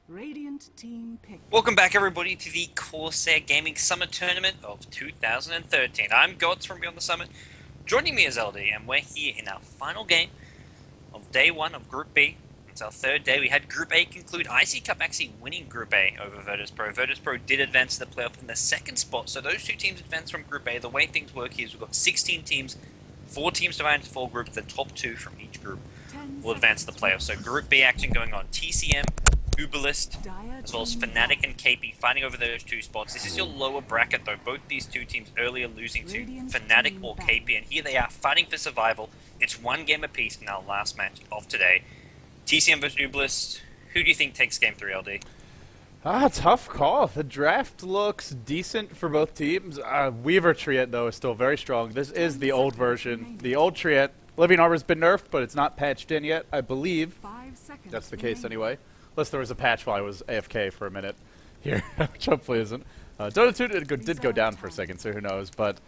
Radiant team pick. Welcome back, everybody, to the Corsair Gaming Summer Tournament of 2013. I'm Gods from Beyond the Summit. Joining me is LD, and we're here in our final game of Day 1 of Group B. It's our third day. We had Group A conclude. IC Cup actually winning Group A over Virtus.pro. Virtus.pro did advance to the playoff in the second spot, so those two teams advanced from Group A. The way things work here is we've got 16 teams, 4 teams divided into 4 groups. The top 2 from each group will advance to the playoffs. So Group B action going on. TCM, Uebelst, as well as fnatic and KP fighting over those 2 spots. This is your lower bracket, though. Both these 2 teams earlier losing to fnatic or KP, and here they are fighting for survival. It's 1 game apiece in our last match of today. TCM vs Uebelst. Who do you think takes game 3, LD? Tough call. The draft looks decent for both teams. Weaver Treant, though, is still very strong. This is the old version. The old Treant. Living Armor's been nerfed, but it's not patched in yet, I believe. That's the case anyway. Unless there was a patch while I was AFK for a minute here, which hopefully isn't. Dota 2 did go down for a second, so who knows. But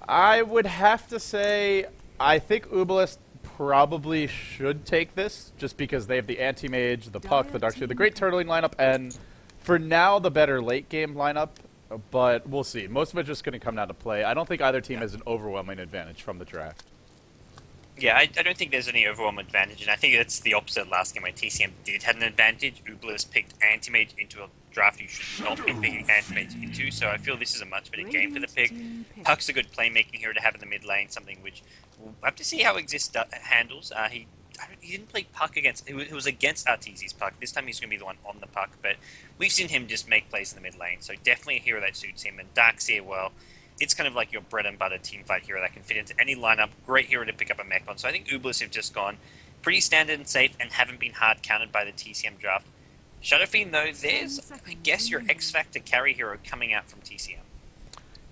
I would have to say I think Uebelst probably should take this, just because they have the Anti-Mage, the Puck, the Darkseer, the great turtling lineup, and for now the better late-game lineup. But we'll see. Most of it's just going to come down to play. I don't think either team has an overwhelming advantage from the draft. Yeah, I don't think there's any overwhelming advantage, and I think it's the opposite last game where TCM did have an advantage. Uebelst picked Anti-Mage into a draft you should not be picking Anti-Mage into, so I feel this is a much better game for the pick. Puck's a good playmaking hero to have in the mid lane, something which we'll have to see how Exist handles. He didn't play Puck against, it was against Arteezy's Puck. This time he's going to be the one on the Puck, but we've seen him just make plays in the mid lane, so definitely a hero that suits him. And Darkseer, well, it's kind of like your bread and butter teamfight hero that can fit into any lineup. Great hero to pick up a mech on. So I think Uebelst have just gone pretty standard and safe and haven't been hard countered by the TCM draft. Shadow Fiend, though, there's, I guess, your X-Factor carry hero coming out from TCM.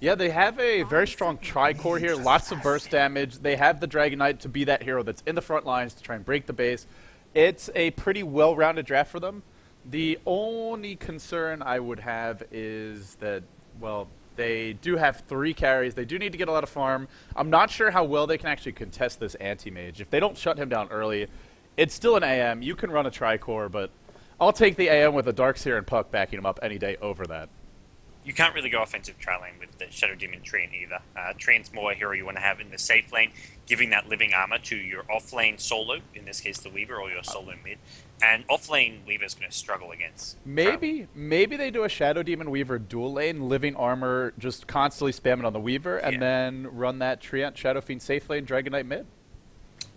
Yeah, they have a very strong tri-core here, lots of burst damage. They have the Dragon Knight to be that hero that's in the front lines to try and break the base. It's a pretty well-rounded draft for them. The only concern I would have is that, well, they do have 3 carries. They do need to get a lot of farm. I'm not sure how well they can actually contest this Anti-Mage. If they don't shut him down early, it's still an AM. You can run a tri-core, but I'll take the AM with a Darkseer and Puck backing him up any day over that. You can't really go offensive tri lane with the Shadow Demon Treant either. Treant's more a hero you want to have in the safe lane, giving that living armor to your off-lane solo, in this case the Weaver, or your solo mid. And off-lane Weaver's going to struggle against. Maybe they do a Shadow Demon Weaver dual lane, living armor, just constantly spamming on the Weaver, and then run that Treant Shadow Fiend safe lane, Dragon Knight mid.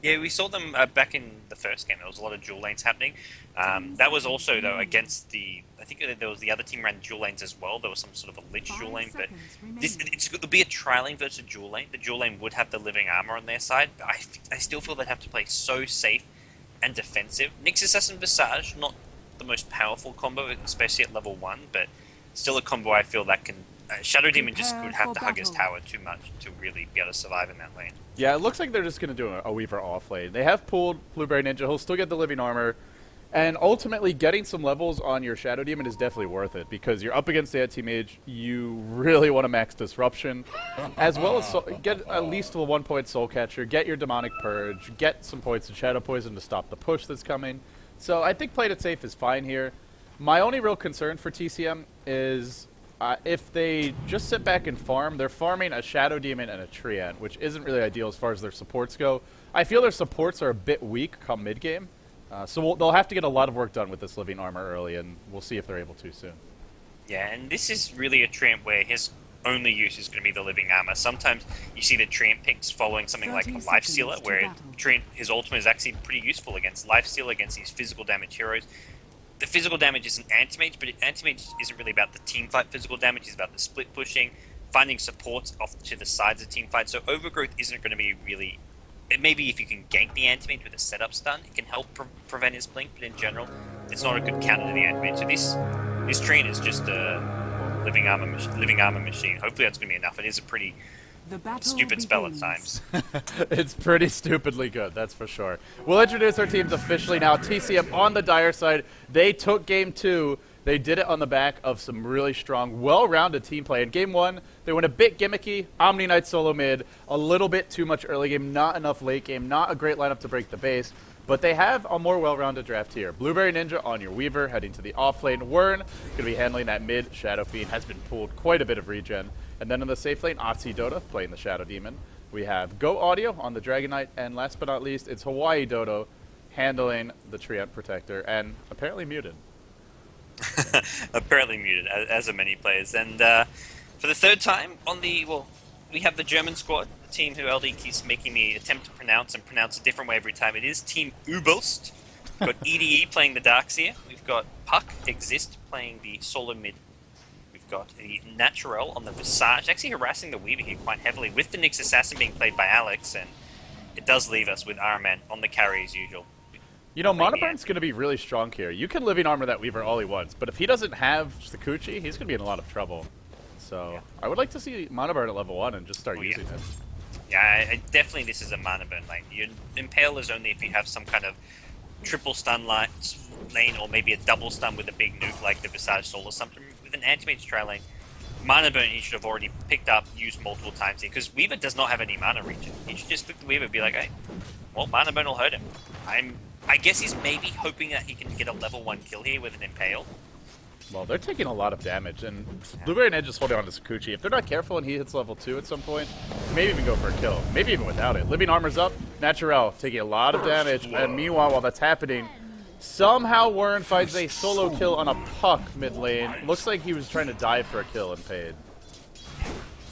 Yeah, we saw them back in the first game. There was a lot of dual lanes happening. That was also, though, against the... I think there was the other team ran dual lanes as well. There was some sort of a Lich dual lane, but it'll be a tri-lane versus a dual lane. The dual lane would have the living armor on their side, but I still feel they'd have to play so safe and defensive. Nyx Assassin Visage, not the most powerful combo, especially at level 1, but still a combo I feel that can... Shadow Demon just would have to hug his tower too much to really be able to survive in that lane. Yeah, it looks like they're just going to do a Weaver off lane. They have pulled Blueberry Ninja. He'll still get the living armor. And ultimately, getting some levels on your Shadow Demon is definitely worth it, because you're up against the Anti-Mage. You really want to max Disruption, as well as get at least a 1-point Soul Catcher, get your Demonic Purge, get some points in Shadow Poison to stop the push that's coming. So I think playing it safe is fine here. My only real concern for TCM is... if they just sit back and farm, they're farming a Shadow Demon and a Treant, which isn't really ideal as far as their supports go. I feel their supports are a bit weak come mid-game, so they'll have to get a lot of work done with this living armor early, and we'll see if they're able to soon. Yeah, and this is really a Treant where his only use is going to be the living armor. Sometimes you see the Treant picks following something like a Lifestealer, where Treant, his ultimate is actually pretty useful against Lifestealer, against these physical damage heroes. The physical damage is an Anti-Mage, but Anti-Mage isn't really about the team fight physical damage, it's about the split pushing, finding supports off to the sides of the team fight. So Overgrowth isn't going to be really... Maybe if you can gank the anti-mage with a setup stun, it can help prevent his blink, but in general, it's not a good counter to the anti-mage. So this Treant is just a living armor machine. Hopefully that's going to be enough. It is a pretty stupid spell at times. It's pretty stupidly good, that's for sure. We'll introduce our teams officially now. TCM on the Dire side. They took game 2. They did it on the back of some really strong, well-rounded team play. In game 1, they went a bit gimmicky. Omni Knight solo mid, a little bit too much early game, not enough late game, not a great lineup to break the base. But they have a more well-rounded draft here. Blueberry Ninja on your Weaver, heading to the off-lane. Wern going to be handling that mid. Shadow Fiend has been pulled quite a bit of regen. And then in the safe lane, Otzi Dota playing the Shadow Demon. We have Go Audio on the Dragon Knight. And last but not least, it's Hawaii Dodo handling the Treant Protector and apparently muted. Apparently muted, as are many players. And for the third time on the... Well, we have the German squad, the team who LD keeps making me attempt to pronounce and pronounce a different way every time. It is Team Uebelst. We've got EDE playing the Darkseer. We've got Puck Exist playing the solo mid. We've got the Naturel on the Visage, actually harassing the Weaver here quite heavily, with the Nyx Assassin being played by Alex, and it does leave us with Araman on the carry as usual. You know, Monoburn's going to be really strong here. You can living armor that Weaver all he wants, but if he doesn't have Sakuchi, he's going to be in a lot of trouble. So yeah. I would like to see Monoburn at level 1 and just start using it. Yeah, definitely this is a Monoburn lane. Your Impale is only if you have some kind of triple stun lane or maybe a double stun with a big nuke like the Visage Soul or something. With an anti-mage trail lane, Monoburn he should have already picked up, used multiple times here, because Weaver does not have any mana regen. He should just pick the Weaver and be like, hey, well, Monoburn will hurt him. I guess he's maybe hoping that he can get a level 1 kill here with an Impale. Well, they're taking a lot of damage, and Blueberry and Edge is holding on to Sakuchi. If they're not careful and he hits level 2 at some point, maybe even go for a kill. Maybe even without it. Living Armor's up, Naturel taking a lot of damage, and meanwhile, while that's happening, somehow Wern finds a solo kill on a Puck mid lane. Looks like he was trying to dive for a kill and paid.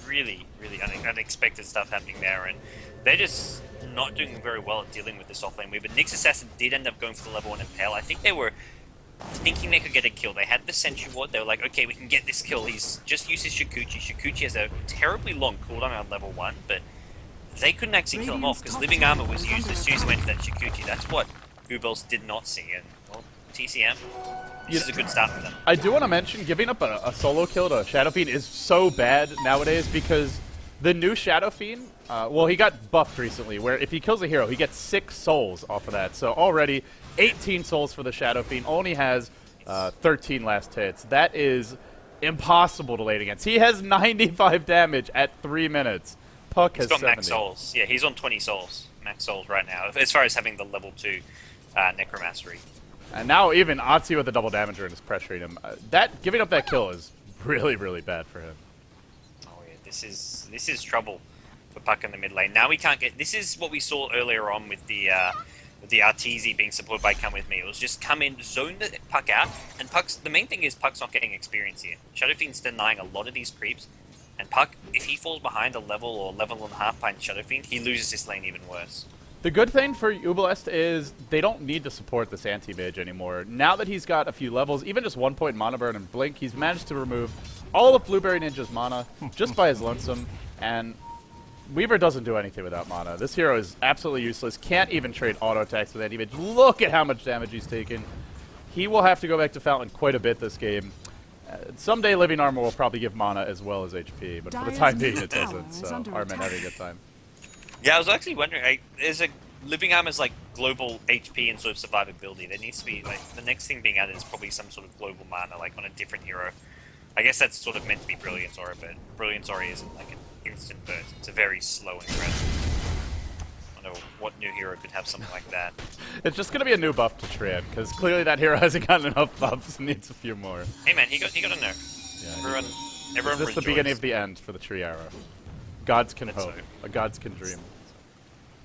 Really, really unexpected stuff happening there, and they're just not doing very well at dealing with this offlane Weaver. Nyx Assassin did end up going for the level 1 Impale. I think they were thinking they could get a kill. They had the Sentry Ward. They were like, okay, we can get this kill. He's just used his Shikuchi. Shikuchi has a terribly long cooldown on level 1, but they couldn't actually kill him off because Living Armor was used as soon as he went to that Shikuchi. That's what Uebelst did not see. And, well, TCM, this is a good start for them. I do want to mention, giving up a solo kill to Shadow Fiend is so bad nowadays because the new Shadow Fiend, well, he got buffed recently, where if he kills a hero, he gets 6 souls off of that. So already, 18 souls for the Shadow Fiend, only has 13 last hits. That is impossible to lane against. He has 95 damage at 3 minutes. Puck has 70. He's got max souls. Yeah, he's on 20 souls. Max souls right now, as far as having the level 2 Necromastery. And now even Otzi with the double damager is pressuring him. Giving up that kill is really, really bad for him. Oh yeah, this is trouble for Puck in the mid lane. Now we can't get... This is what we saw earlier on with the Arteezy being supported by Come With Me. It was just come in, zone the Puck out, and the main thing is Puck's not getting experience here. Shadow Fiend's denying a lot of these creeps, and Puck, if he falls behind a level or level and a half behind Shadow Fiend, he loses this lane even worse. The good thing for Uebelst is they don't need to support this anti-mage anymore. Now that he's got a few levels, even just 1 point mana burn and blink, he's managed to remove all of Blueberry Ninja's mana just by his lonesome, and Weaver doesn't do anything without mana. This hero is absolutely useless, can't even trade auto attacks with anti-mage. Look at how much damage he's taken. He will have to go back to Fountain quite a bit this game. Someday Living Armor will probably give mana as well as HP, but for the time being it doesn't, so Armin having a good time. Yeah, I was actually wondering, there's a Living Armor's like global HP and sort of survivability. There needs to be, like, the next thing being added is probably some sort of global mana, like on a different hero. I guess that's sort of meant to be Brilliance Aura, but Brilliance Aura isn't like an instant burst. It's a very slow and gradual. I don't know what new hero could have something like that. It's just going to be a new buff to Triad, because clearly that hero hasn't gotten enough buffs and needs a few more. Hey man, he got a nerf. Yeah, everyone is this the beginning of the end for the Tree Arrow? Gods can hope. So. Gods can dream.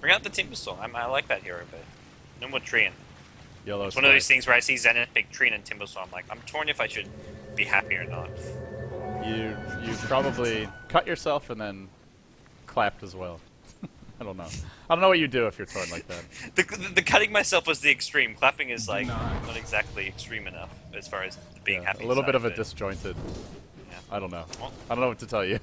Bring out the Timber Storm. I like that hero, but no more Treant. Yellow it's one of those things where I see Zenith pick Treant and Timber Storm. I'm like, I'm torn if I should be happy or not. You probably cut yourself and then clapped as well. I don't know. I don't know what you do if you're torn like that. The cutting myself was the extreme. Clapping is like not exactly extreme enough as far as being happy. A little bit of a disjointed. Yeah. I don't know. Well, I don't know what to tell you.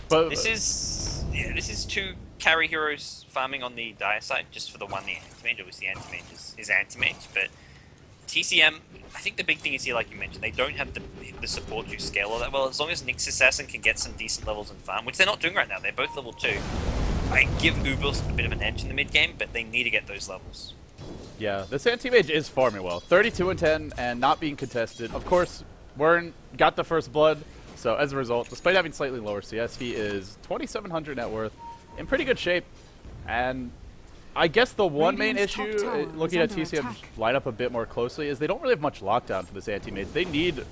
But This is two carry heroes farming on the dire side just for the one the anti-mage. Obviously, anti-mage is anti-mage, but TCM, I think the big thing is here, like you mentioned, they don't have the support to scale all that well. As long as Nyx Assassin can get some decent levels in farm, which they're not doing right now, they're both level 2. I give Uebelst a bit of an edge in the mid game, but they need to get those levels. yeah, this anti-mage is farming well. 32 and 10 and not being contested. Of course, Wern got the first blood, so as a result, despite having slightly lower CS, he is 2,700 net worth, in pretty good shape. And I guess the one main issue, looking at TCM line up a bit more closely, is they don't really have much lockdown for this anti-mage. They need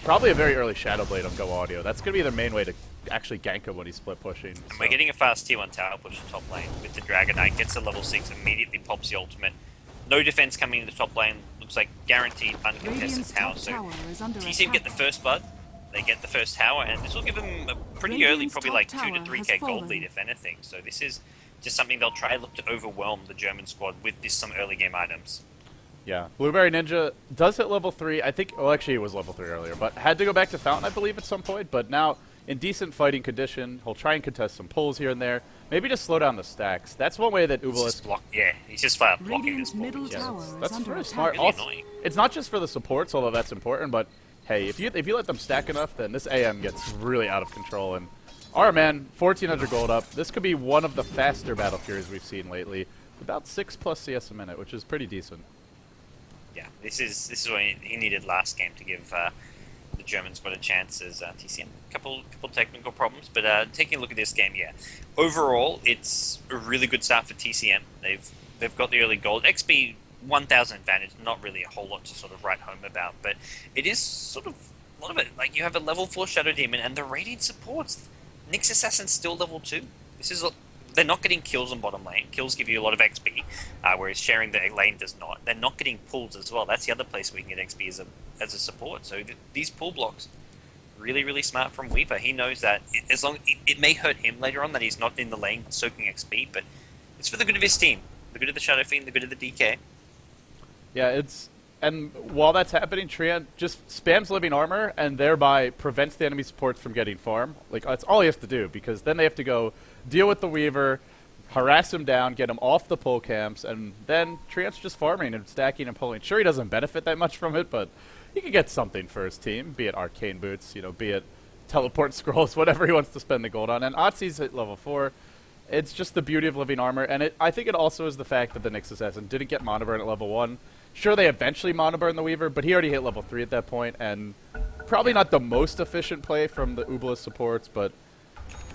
probably a very early Shadow Blade on Go Audio. That's going to be their main way to actually gank him when he's split pushing. So. And we're getting a fast tier 1 tower push to top lane with the Dragon Knight, gets to level 6, immediately pops the ultimate. No defense coming into the top lane, looks like guaranteed uncontested tower. So TCM get the first blood, they get the first tower, and this will give them a pretty early, probably like 2 to 3k gold lead if anything. So this is just something they'll try to look to overwhelm the German squad with some early game items. Yeah, Blueberry Ninja does hit level 3. I think, well, actually, it was level 3 earlier, but had to go back to Fountain, I believe, at some point. But now, in decent fighting condition, he'll try and contest some pulls here and there. Maybe just slow down the stacks. That's one way that Uebelst... Yeah, he's just blocking this middle pull. tower That's very attack. smart. Really Also, annoying. it's not just for the supports, although that's important, but hey, if you let them stack enough, then this AM gets really out of control. And our man, 1,400 gold up. This could be one of the faster Battle Furies we've seen lately. About 6+ CS a minute, which is pretty decent. Yeah, this is what he needed last game to give the Germans got a chance as TCM. Couple technical problems, but taking a look at this game, yeah. Overall, it's a really good start for TCM. They've got the early gold. XP 1,000 advantage, not really a whole lot to sort of write home about, but it is sort of a lot of it. Like you have a level 4 Shadow Demon, and the Radiant supports. Nyx Assassin's still level 2. They're not getting kills on bottom lane. Kills give you a lot of XP, whereas sharing the lane does not. They're not getting pulls as well. That's the other place we can get XP as a support. So these pull blocks, really, really smart from Weaver. He knows that it may hurt him later on that he's not in the lane soaking XP, but it's for the good of his team, the good of the Shadow Fiend, the good of the DK. Yeah, and while that's happening, Treant just spams living armor and thereby prevents the enemy supports from getting farm. Like, that's all he has to do, because then they have to go deal with the Weaver, harass him down, get him off the pull camps, and then Treant's just farming and stacking and pulling. Sure, he doesn't benefit that much from it, but he can get something for his team, be it arcane boots, be it teleport scrolls, whatever he wants to spend the gold on. And Otzi's at level 4. It's just the beauty of living armor, and I think it also is the fact that the Nyx Assassin didn't get mono burn at level 1. Sure, they eventually mono burn the Weaver, but he already hit level 3 at that point, and probably not the most efficient play from the Uebelst supports, but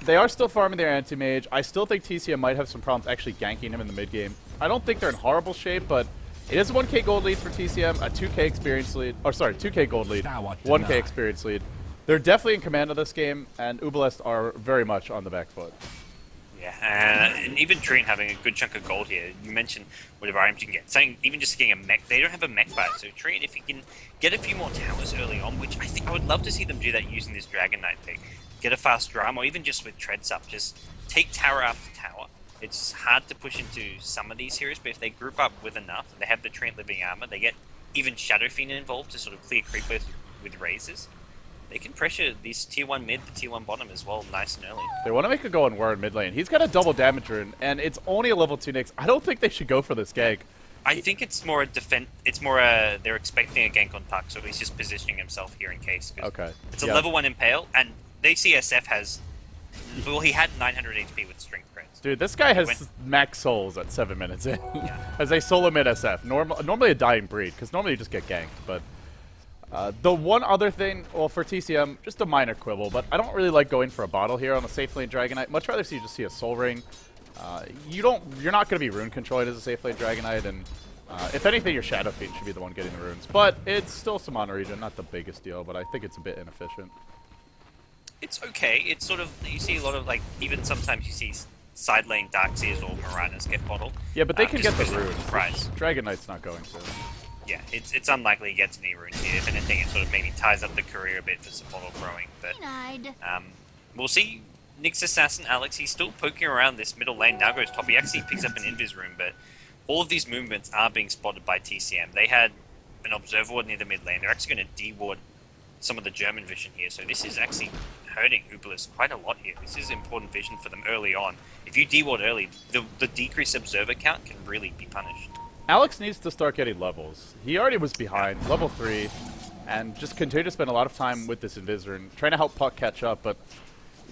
they are still farming their anti-mage. I still think TCM might have some problems actually ganking him in the mid-game. I don't think they're in horrible shape, but it is a 1k gold lead for TCM, a 2k experience lead, 2k gold lead, 1k experience lead. They're definitely in command of this game, and Uebelst are very much on the back foot. Yeah, and even Treant having a good chunk of gold here. You mentioned whatever items you can get. Saying even just getting a mech, they don't have a mech buy. So Treant, if he can get a few more towers early on, which I think I would love to see them do that using this Dragon Knight pick. Get a fast drum, or even just with treads up, just take tower after tower. It's hard to push into some of these heroes, but if they group up with enough, they have the Treant living armor, they get even Shadow Fiend involved to sort of clear creep with razors. They can pressure these tier 1 mid, the tier 1 bottom as well, nice and early. They want to make a go on Wern mid lane. He's got a double damage rune, and it's only a level 2 Nyx. I don't think they should go for this gank. I think it's more a defense. It's more they're expecting a gank on Puck, so he's just positioning himself here in case. Okay. It's a level 1 Impale, and they see SF has. Well, he had 900 HP with Strength Creds. Dude, this guy has max souls at 7 minutes in. As a solo mid SF. Normally a dying breed, because normally you just get ganked, but. The one other thing, well, for TCM, just a minor quibble, but I don't really like going for a bottle here on a safe lane Dragon Knight. Much rather just see a Soul Ring. You're not going to be rune controlled as a safe lane Dragon Knight, and if anything, your Shadow Fiend should be the one getting the runes. But it's still some mono region, not the biggest deal, but I think it's a bit inefficient. It's okay. It's sort of, you see a lot of, like, even sometimes you see side lane Darkseers or Maranas get bottled. Yeah, but they can get the runes. Price. Dragon Knight's not going to. Yeah, it's unlikely he gets any runes here. If anything, it sort of maybe ties up the career a bit for support or growing. But we'll see. Nyx Assassin Alex, he's still poking around this middle lane. Now goes top. He actually picks up an invis rune, but all of these movements are being spotted by TCM. They had an observer ward near the mid lane. They're actually going to de-ward some of the German vision here. So this is actually hurting Uebelst quite a lot here. This is important vision for them early on. If you deward early, the decreased observer count can really be punished. Alex needs to start getting levels. He already was behind, level 3, and just continue to spend a lot of time with this Invisor and trying to help Puck catch up, but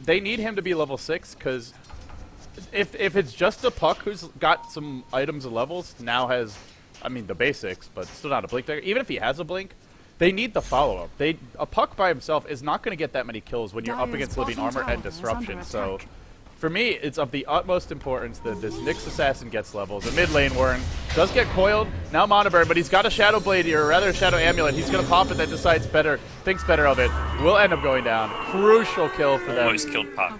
they need him to be level 6, because if it's just a Puck who's got some items and levels, now has, I mean, the basics, but still not a Blink Dagger. Even if he has a Blink, they need the follow-up. A Puck by himself is not going to get that many kills when you're up against Living Armor and Disruption, so for me, it's of the utmost importance that this Nyx Assassin gets levels. The mid lane, Warren does get coiled. Now Monoburn, but he's got a Shadow Blade here, or rather a Shadow Amulet. He's going to pop it, then decides better, thinks better of it. Will end up going down. Crucial kill for them. Almost killed Puck.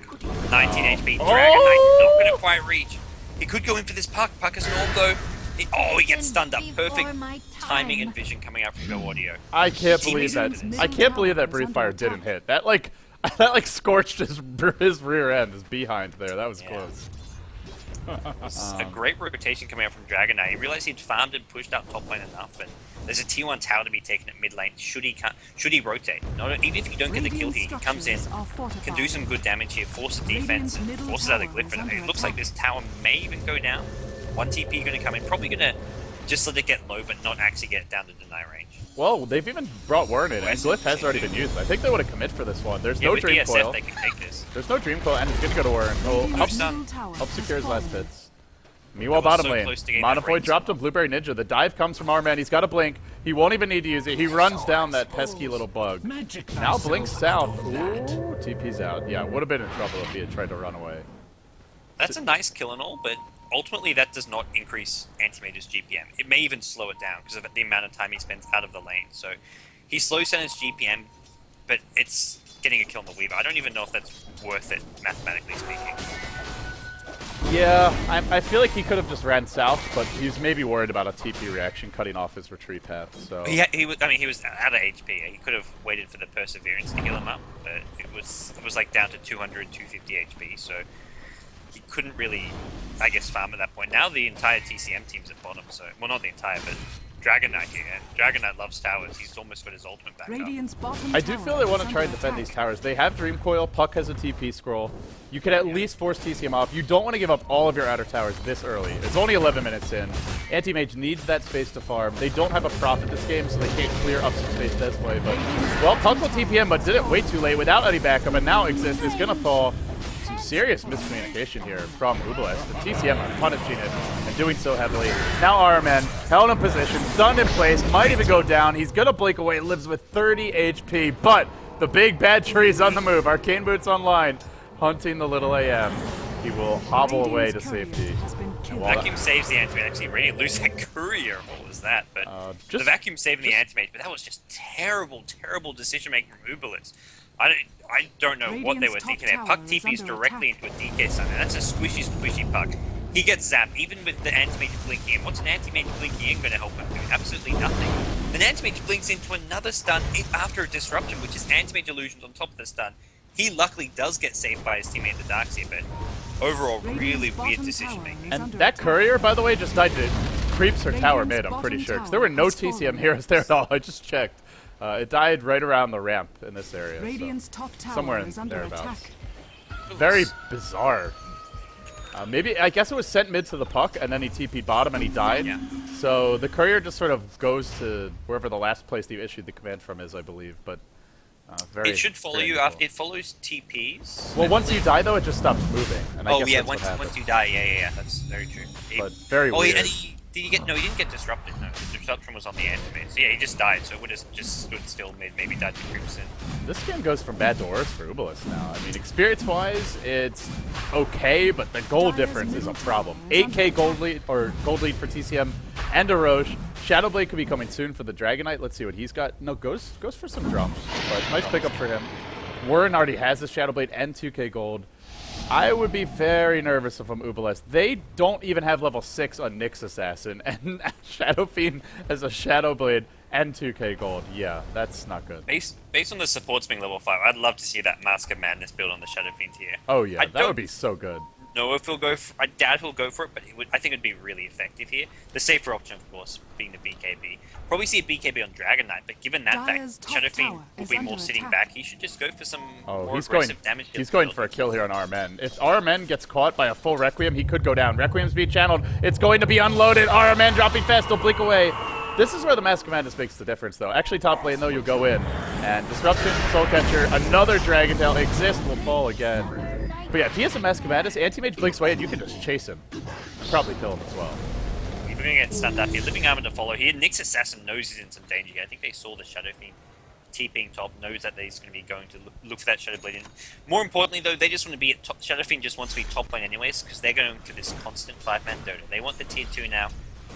19 HP. Dragon Knight not going to quite reach. He could go in for this Puck. Puck is norm though. He gets stunned up. Perfect timing and vision coming out from Go Audio. I can't believe that. I can't believe that Breathe Fire didn't hit. That like scorched his rear end, his behind there. That was close. A great rotation coming out from Dragon Knight. He realized he'd farmed and pushed up top lane enough, and there's a T1 tower to be taken at mid lane. Should he rotate? Even if you don't get the kill here, he comes in, can do some good damage here, force the defense, and forces out a Glyph. And it looks like this tower may even go down. One TP going to come in, probably going to just let it get low, but not actually get down to deny range. Well, they've even brought Warren in, and Glyph has already been used. I think they would have commit for this one. There's no Dream Coil. They can take this. There's no Dream Coil, and it's going to go to Warren. Oh, help secure his last hits. Meanwhile, bottom lane, Monofoy dropped a Blueberry Ninja. The dive comes from our man. He's got a blink. He won't even need to use it. He runs down that pesky little bug. Now blinks south. Ooh, TP's out. Yeah, would have been in trouble if he had tried to run away. That's a nice kill and all, but ultimately that does not increase Antimage's GPM. It may even slow it down because of the amount of time he spends out of the lane. So he slows down his GPM, but it's getting a kill on the Weaver. I don't even know if that's worth it, mathematically speaking. Yeah, I feel like he could have just ran south, but he was maybe worried about a TP reaction cutting off his retreat path. So he was out of HP. He could have waited for the Perseverance to heal him up, but it was like down to 200, 250 HP. So he couldn't really, I guess, farm at that point. Now the entire TCM team's at bottom. So well, not the entire, but Dragon Knight here. And Dragon Knight loves towers. He's almost got his ultimate back up. I do feel they want to try and defend these towers. They have Dream Coil. Puck has a TP scroll. You could at least force TCM off. You don't want to give up all of your outer towers this early. It's only 11 minutes in. Anti-Mage needs that space to farm. They don't have a Prophet this game, so they can't clear up some space this way. But, well, Puck will TPM, but did it way too late without any backup, and now Exist is going to fall. Some serious miscommunication here from Uebelst. The TCM are punishing it and doing so heavily. Now Araman held in position, stunned in place, might even go down. He's going to blink away, lives with 30 HP, but the big bad tree's on the move. Arcane Boots online, hunting the little AM. He will hobble away to safety. Vacuum saves the Antimage. Actually, Radiant lose that courier. What was that? But the Vacuum saving the Antimage, but that was just terrible, terrible decision-making from Uebelst. I don't know what they were thinking there. Puck TPs directly into a DK stun. That's a squishy Puck. He gets zapped, even with the Anti-Mage blinking in. What's an Anti-Mage blinking in going to help him do? Absolutely nothing. Then Anti-Mage blinks into another stun after a disruption, which is Anti-Mage illusions on top of the stun. He luckily does get saved by his teammate the Darkseer, but overall, really weird decision making. And that courier, by the way, just died to creeps her tower mid, I'm pretty sure. Because there were no TCM heroes there at all. I just checked. It died right around the ramp in this area. So somewhere in thereabouts. Very bizarre. Maybe, I guess it was sent mid to the Puck, and then he TP'd bottom and he died. Yeah. So the courier just sort of goes to wherever the last place they issued the command from is, I believe. But it should follow you after it follows TPs. Well, once you die though, it just stops moving. And I guess once you die, yeah, that's very true. But very weird. And did you get? No, he didn't get disrupted. No, the disruption was on the Antimage. So yeah, he just died. So it would have just stood still, maybe died to creeps in. This game goes from bad to worse for Uebelst now. I mean, experience-wise, it's okay, but the gold difference is a problem. 8k gold lead for TCM and a Roche. Shadowblade could be coming soon for the Dragon Knight. Let's see what he's got. No, goes for some drops, but nice pickup for him. Warren already has the Shadowblade and 2k gold. I would be very nervous if I'm Uebelst. They don't even have level 6 on Nyx Assassin, and Shadow Fiend has a Shadowblade and 2k gold. Yeah, that's not good. Based on the supports being level 5, I'd love to see that Mask of Madness build on the Shadow Fiend here. Oh yeah, that would be so good. know if he'll go. I doubt he'll go for it, but I think it'd be really effective here. The safer option, of course, being the BKB. Probably see a BKB on Dragon Knight, but given that fact, Shadow Fiend will be more sitting back. He should just go for some more aggressive damage. He's going for a kill here on RMN. If RMN gets caught by a full Requiem, he could go down. Requiem's being channeled. It's going to be unloaded. RMN dropping fast. He'll blink away. This is where the Mask of Madness makes the difference, though. Actually, top lane, though, you'll go in. And Disruption, Soul Catcher, another Dragon Tail, Exist will fall again. But yeah, if he has a Mask of Madness, Anti-Mage blinks away, and you can just chase him. Probably kill him as well. He's going to get stunned up here. Living Armor to follow here. Nyx Assassin knows he's in some danger here. I think they saw the Shadow Fiend TPing top, knows that he's going to be going to look for that Shadow Blade in. More importantly, though, they just want to be at top. Shadow Fiend just wants to be top lane anyways, because they're going for this constant 5-man Dota. They want the tier 2 now.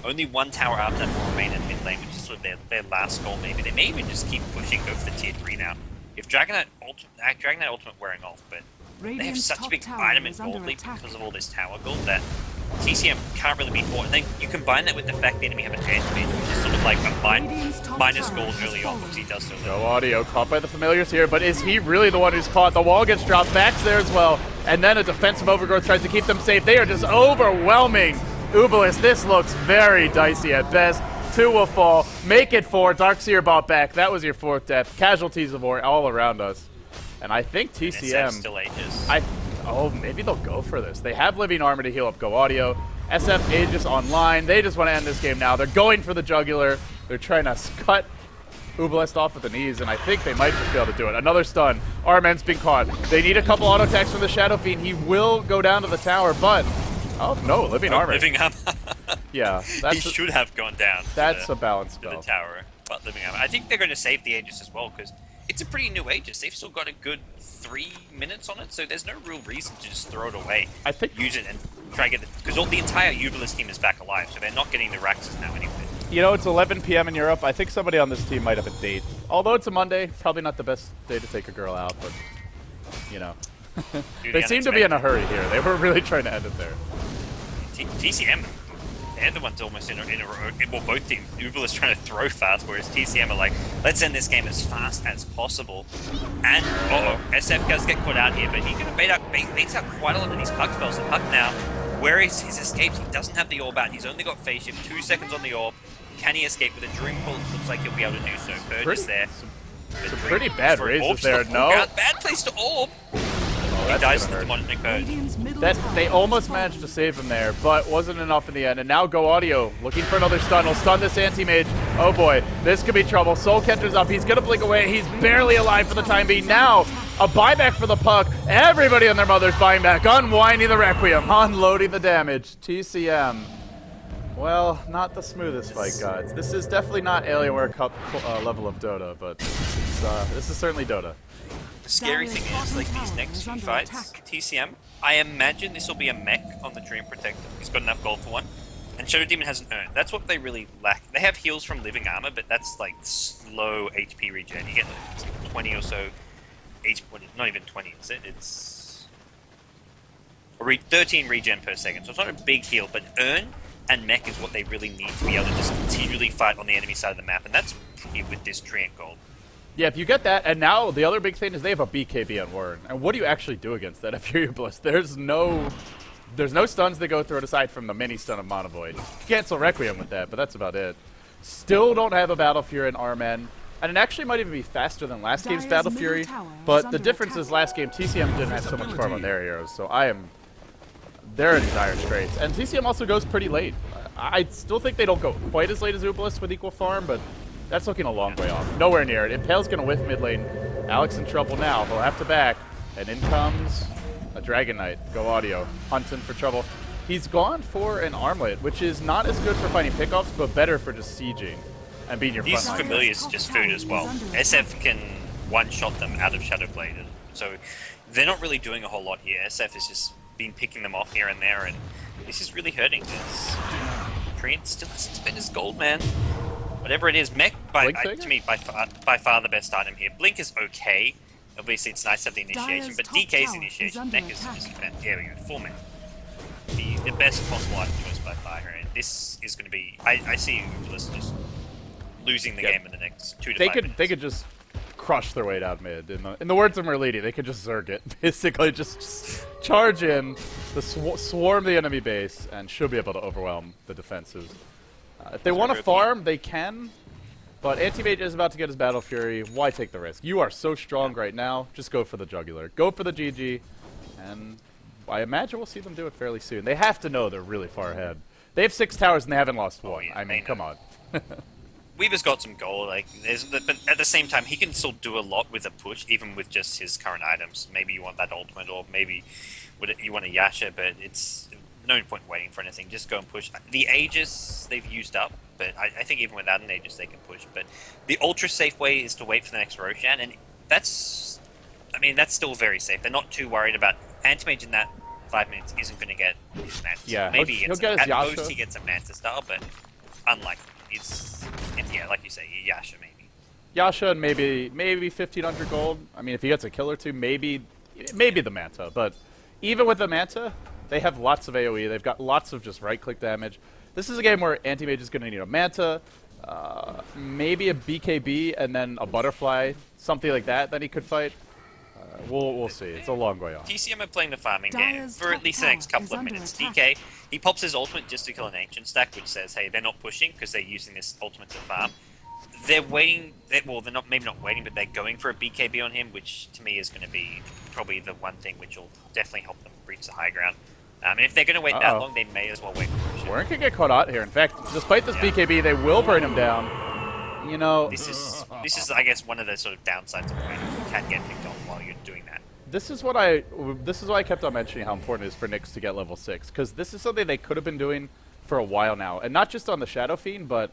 Only one tower after that will remain in mid lane, which is sort of their last goal maybe. They may even just keep pushing, go for the tier 3 now. If Dragon Knight Ultimate wearing off, but they have such a big item in gold league because of all this tower gold that TCM can't really be fought. And then you combine that with the fact the enemy have an anti-mage, which is sort of like a minus gold early on, because he does so little. No audio, caught by the familiars here, but is he really the one who's caught? The wall gets dropped, Max there as well, and then a defensive overgrowth tries to keep them safe. They are just overwhelming Uebelst. This looks very dicey at best. 2 will fall, make it 4. Darkseer bought back. That was your 4th death. Casualties of war all around us. And I think TCM... still ages. Oh, maybe they'll go for this. They have Living Armor to heal up Go Audio. SF Aegis online. They just want to end this game now. They're going for the jugular. They're trying to cut Uebelst off with the knees, and I think they might just be able to do it. Another stun. Armen's been caught. They need a couple auto attacks from the Shadow Fiend. He will go down to the tower, but... Oh, no, Living Armor. Living Armor. Yeah. He should have gone down. That's a balance spell. To the tower, but Living Armor. I think they're going to save the Aegis as well, because it's a pretty new Aegis. They've still got a good 3 minutes on it, so there's no real reason to just throw it away. I think use it and try to get it, because the entire Uebelst team is back alive, so they're not getting the Raxes now anyway. You know, it's 11 p.m. in Europe. I think somebody on this team might have a date. Although it's a Monday, probably not the best day to take a girl out, but, you know. They seem to be in a hurry here. They were really trying to end it there. TCM, they're the ones almost in a row. Well, both teams, Uebelst trying to throw fast, whereas TCM are like, let's end this game as fast as possible. And, SF does get caught out here, but he's going to baits out quite a lot of these Puck spells. The Puck now, where is his escapes? He doesn't have the orb out. He's only got phase shift, 2 seconds on the orb. Can he escape with a Dream Pull? Looks like he'll be able to do so. Bird is there. Some pretty bad raises there, no? Bad place to orb. He dies to the demonic bird. They almost managed to save him there, but wasn't enough in the end. And now Go Audio looking for another stun. He'll stun this anti-mage. Oh boy, this could be trouble. Soul Catcher's up. He's going to blink away. He's barely alive for the time being. Now, a buyback for the Puck. Everybody and their mother's buying back. Unwinding the Requiem. Unloading the damage. TCM. Well, not the smoothest fight, guys. This is definitely not Alienware Cup level of Dota, but this is certainly Dota. The scary thing is, like, these next few fights, TCM, I imagine this will be a mech on the Dream Protector. He's got enough gold for one. And Shadow Demon hasn't earned. That's what they really lack. They have heals from Living Armor, but that's, like, slow HP regen. You get, like, 20 or so HP, not even 20, is it? It's 13 regen per second. So it's not a big heal, but earn and mech is what they really need to be able to just continually fight on the enemy side of the map. And that's with this Treant Gold. Yeah, if you get that, and now the other big thing is they have a BKB on Word. And what do you actually do against that if you're Uebelst? There's no stuns that go through it aside from the mini stun of Mono Void. Cancel Requiem with that, but that's about it. Still don't have a Battle Fury in Armen. And it actually might even be faster than last game's Battle Fury. But the difference is last game, TCM didn't have so much farm on their heroes. So they're in dire straits. And TCM also goes pretty late. I still think they don't go quite as late as Uebelst with equal farm, but that's looking a long way off. Nowhere near it. Impale's going to whiff mid lane. Alex in trouble now. He'll have to back. And in comes a Dragon Knight. Go Audio. Hunting for trouble. He's gone for an Armlet, which is not as good for fighting pickoffs, but better for just sieging and being your front These line. familiars just food as well. SF can one-shot them out of Shadowblade. So they're not really doing a whole lot here. SF has just been picking them off here and there, and this is really hurting this. Treant still hasn't spent his gold, man. Whatever it is, mech, to me, by far the best item here. Blink is okay. Obviously, it's nice to have the initiation, but DK's initiation, mech is there we go, 4 men. The best possible item choice by far here. And this is going to be, I see Uebelst just losing the game in the next 2 to 5 minutes. They could just crush their way down mid. In the words of Merlidi, they could just zerg it. Basically, just charge in, swarm the enemy base, and should be able to overwhelm the defenses. If they want to farm, they can. But Anti-Mage is about to get his Battle Fury. Why take the risk? You are so strong right now. Just go for the Jugular. Go for the GG. And I imagine we'll see them do it fairly soon. They have to know they're really far ahead. They have 6 towers and they haven't lost one. Yeah, I mean, come on. Weaver's got some gold, like, but at the same time, he can still do a lot with a push, even with just his current items. Maybe you want that ultimate, or maybe you want a Yasha, but it's no point waiting for anything. Just go and push. The Aegis, they've used up, but I think even without an Aegis, they can push. But the ultra-safe way is to wait for the next Roshan, and that's still very safe. They're not too worried about Anti-Mage in that 5 minutes isn't going to get his Mantis. Yeah, maybe he'll get his Yasha. At most he gets a Mantis style, but unlikely. Yeah, like you say, Yasha maybe. Yasha and maybe 1,500 gold. I mean, if he gets a kill or two, maybe the Manta. But even with the Manta, they have lots of AoE. They've got lots of just right-click damage. This is a game where Anti-Mage is going to need a Manta, maybe a BKB, and then a Butterfly, something like that he could fight. We'll see. It's a long way off. TCM are playing the farming game for at least the next couple of minutes. DK, he pops his ultimate just to kill an Ancient stack, which says, hey, they're not pushing because they're using this ultimate to farm. They're waiting, well, they're not maybe not waiting, but they're going for a BKB on him, which to me is going to be probably the one thing which will definitely help them reach the high ground. And if they're going to wait that long, they may as well wait for push. Warren could get caught out here. In fact, despite this BKB, they will burn him down. You know, this is I guess one of the sort of downsides of waiting. You can get picked off while you're doing that. This is why I kept on mentioning how important it is for Nyx to get level 6, because this is something they could have been doing for a while now, and not just on the Shadow Fiend, but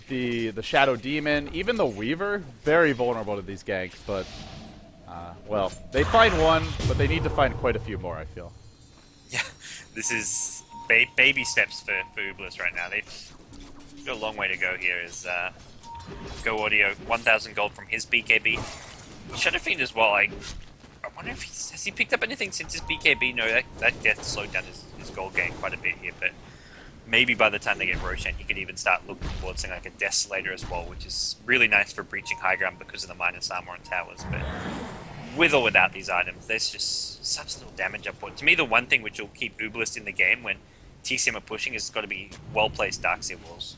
the Shadow Demon, even the Weaver, very vulnerable to these ganks. But well, they find one, but they need to find quite a few more, I feel. Yeah, this is baby steps for Uebelst right now. They've got a long way to go here. Is Go Audio 1,000 gold from his BKB. Shadow Fiend as well. I wonder if has he picked up anything since his BKB? No, that gets slowed down his gold gain quite a bit here. But maybe by the time they get Roshan, he could even start looking towards something like a Desolator as well, which is really nice for breaching high ground because of the minus armor on towers. But with or without these items, there's just such little damage upward. To me, the one thing which will keep Uebelst in the game when TCM are pushing has got to be well-placed Darkseer walls.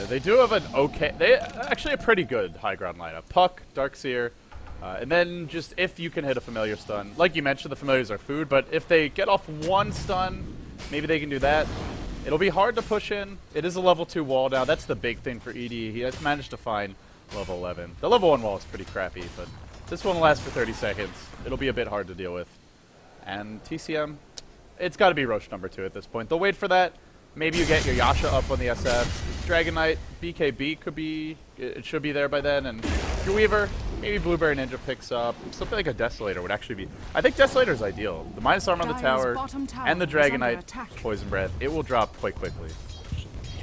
They do have actually a pretty good high ground lineup. Puck, Darkseer, and then just if you can hit a familiar stun. Like you mentioned, the familiars are food, but if they get off one stun, maybe they can do that. It'll be hard to push in. It is a level 2 wall now. That's the big thing for ED. He has managed to find level 11. The level 1 wall is pretty crappy, but this one lasts for 30 seconds. It'll be a bit hard to deal with. And TCM, it's got to be Roche number 2 at this point. They'll wait for that. Maybe you get your Yasha up on the SF. Dragon Knight, BKB it should be there by then. And your Weaver, maybe Blueberry Ninja picks up. Something like a Desolator would actually be... I think Desolator is ideal. The minus armor on the tower and the Dragon Knight Poison Breath, it will drop quite quickly.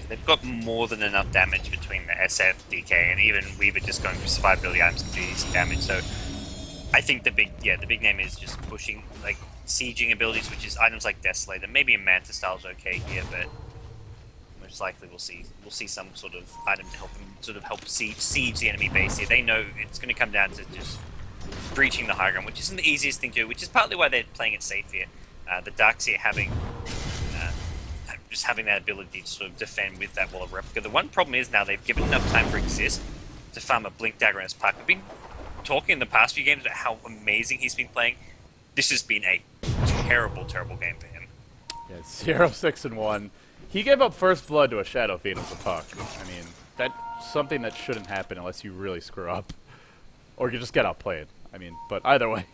They've got more than enough damage between the SF, DK, and even Weaver just going for survivability items to do decent damage. So I think the big name is just pushing, like, sieging abilities, which is items like Desolator. Maybe a Manta style is okay here, but most likely we'll see some sort of item to help siege the enemy base here. They know it's going to come down to just breaching the high ground, which isn't the easiest thing to do, which is partly why they're playing it safe here. The Darkseer having that ability to sort of defend with that wall of replica. The one problem is now they've given enough time for Exist to farm a Blink Dagger in his pack. We've been talking in the past few games about how amazing he's been playing. This has been a terrible, terrible game for him. Yeah, 0-6-1. He gave up first blood to a Shadow Fiend as a Puck. I mean, that's something that shouldn't happen unless you really screw up. Or you just get outplayed. I mean, but either way.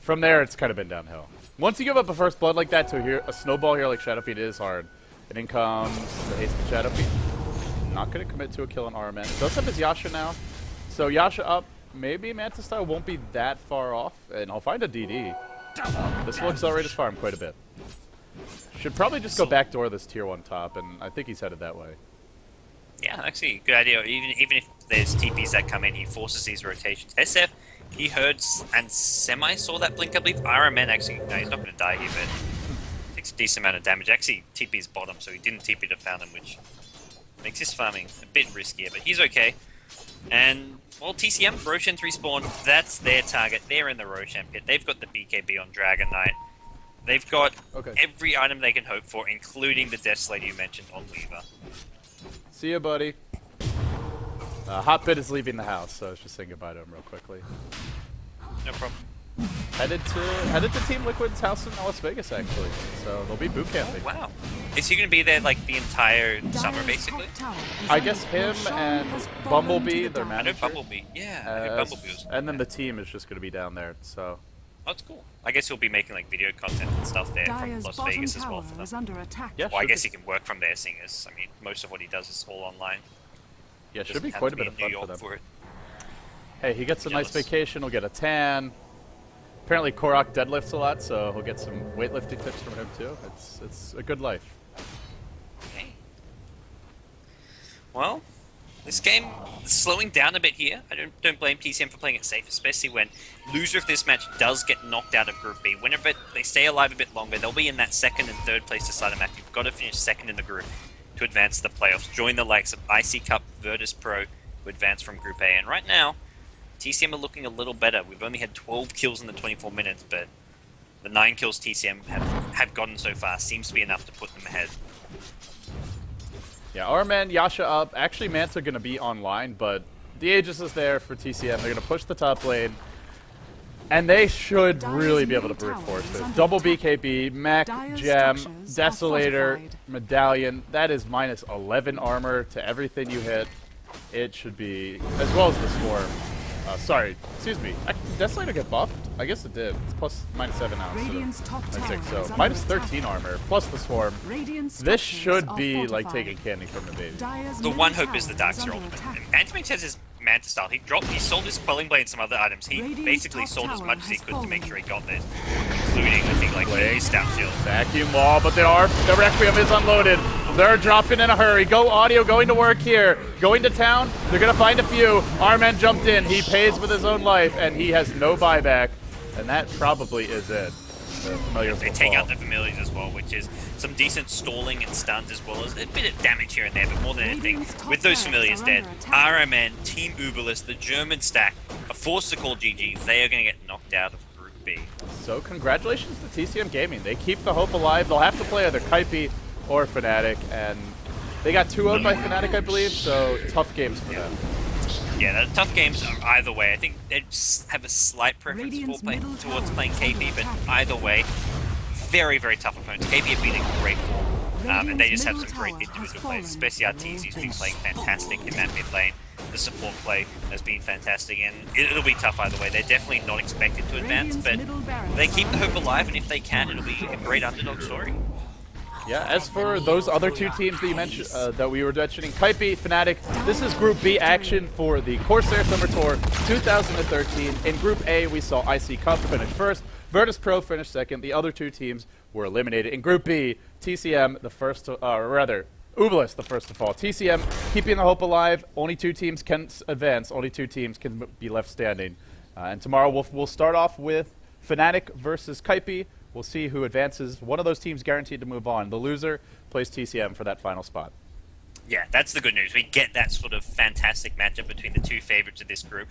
From there, it's kind of been downhill. Once you give up a first blood like that to a snowball here like Shadow Fiend, it is hard. And in comes the hasted Shadow Fiend. Not going to commit to a kill on Arman. Does have his Yasha now. So Yasha up. Maybe Manta style won't be that far off. And I'll find a DD. This will accelerate his farm quite a bit. Should probably just go backdoor this tier 1 top, and I think he's headed that way. Yeah, actually, good idea. Even if there's TPs that come in, he forces these rotations. SF, he heard and semi-saw that blink, I believe. RMN actually, no, he's not going to die here, but takes a decent amount of damage. Actually, TP's bottom, so he didn't TP to Fountain, which makes his farming a bit riskier, but he's okay. And, well, TCM, Roshan's respawned. That's their target. They're in the Roshan pit. They've got the BKB on Dragon Knight. They've got every item they can hope for, including the Desolator you mentioned on Weaver. See ya, buddy. Hotbit is leaving the house, so I was just saying goodbye to him real quickly. No problem. Headed to Team Liquid's house in Las Vegas, actually. So they'll be boot camping. Oh, wow. Is he going to be there like the entire summer, basically? I guess him and Bumblebee, their manager. I know Bumblebee. Yeah, I know Bumblebee was. And then the team is just going to be down there. So. Oh, that's cool. I guess he'll be making like video content and stuff there from Las Vegas as well for them. Yeah, well, I guess he can work from there, seeing as I mean, most of what he does is all online. Yeah, should be quite a bit of fun for them. For it. Hey, he gets a nice vacation. He'll get a tan. Apparently, Korok deadlifts a lot, so he'll get some weightlifting tips from him too. It's a good life. Okay. Well, this game is slowing down a bit here. I don't blame TCM for playing it safe, especially when loser of this match does get knocked out of Group B. Whenever they stay alive a bit longer, they'll be in that second and third place decider match. You've got to finish second in the group to advance to the playoffs. Join the likes of IC Cup, Virtus Pro to advance from Group A. And right now, TCM are looking a little better. We've only had 12 kills in the 24 minutes, but the 9 kills TCM have gotten so far seems to be enough to put them ahead. Yeah, our man Yasha up. Actually, Manta going to be online, but the Aegis is there for TCM. They're going to push the top lane, and they should really be able to brute force it. Double BKB, Mech, Gem, Desolator, Medallion. That is minus 11 armor to everything you hit. It should be, as well as the Swarm. Sorry, excuse me. Did Desolator get buffed? I guess it did. It's plus minus 7 now instead of so minus 13 armor plus the Swarm. This should be like taking candy from the baby. The one hope is the Darkseer ultimate. Antimix has his Manta style. He sold his Quelling Blade and some other items. He basically sold as much as he could to make sure he got this, including I think like his Stout Shield. Vacuum wall, but the Requiem is unloaded. They're dropping in a hurry. Go Audio going to work here. Going to town. They're going to find a few. Our man jumped in. He pays with his own life, and he has no buyback. And that probably is it. The familiars they take out the familiars as well, which is some decent stalling and stuns as well as a bit of damage here and there, but more than anything, with those familiars dead, RMN, Team Uebelst, the German stack, are forced to call GG. They are going to get knocked out of Group B. So congratulations to TCM Gaming. They keep the hope alive. They'll have to play either Kaipi or Fnatic, and they got 2-0'd by Fnatic, I believe, so tough games for them. Yeah, the tough games are either way. I think they just have a slight preference towards playing KP, but either way, very, very tough opponents. KP have been in great form, and they just have some great individual plays, especially Arteezy, who's been playing fantastic in that mid lane. The support play has been fantastic, and it'll be tough either way. They're definitely not expected to advance, but they keep the hope alive, and if they can, it'll be a great underdog story. Yeah, as for those other two teams that you mentioned, that we were mentioning, Kaipi, Fnatic, this is Group B action for the Corsair Summer Tour 2013. In Group A, we saw IC Cup finish first, Virtus Pro finish second. The other two teams were eliminated. In Group B, TCM, the first to, Uebelst, the first to fall. TCM keeping the hope alive. Only 2 teams can advance. Only 2 teams can be left standing. And tomorrow we'll start off with Fnatic versus Kaipi. We'll see who advances. One of those teams guaranteed to move on. The loser plays TCM for that final spot. Yeah, that's the good news. We get that sort of fantastic matchup between the 2 favorites of this group.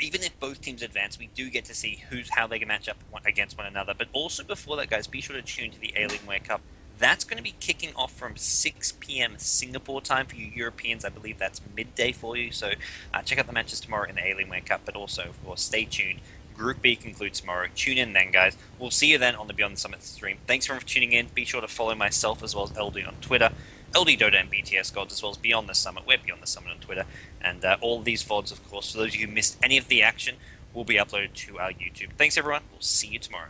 Even if both teams advance, we do get to see how they can match up against one another. But also before that, guys, be sure to tune to the Alienware Cup. That's going to be kicking off from 6 p.m. Singapore time for you Europeans. I believe that's midday for you. So check out the matches tomorrow in the Alienware Cup. But also, of course, stay tuned. Group B concludes tomorrow. Tune in then, guys. We'll see you then on the Beyond the Summit stream. Thanks everyone for tuning in. Be sure to follow myself as well as LD on Twitter, LD Dota and BTS Gods, as well as Beyond the Summit. We're Beyond the Summit on Twitter. And all these VODs, of course, for those of you who missed any of the action, will be uploaded to our YouTube. Thanks, everyone. We'll see you tomorrow.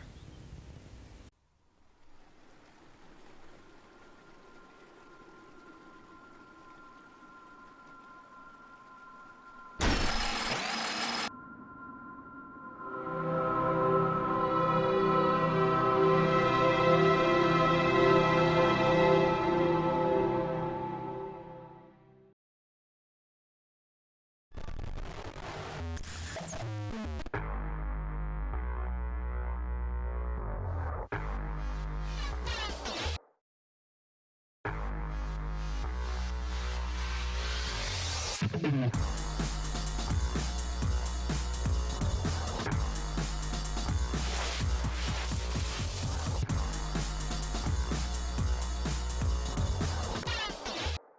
Mm-hmm.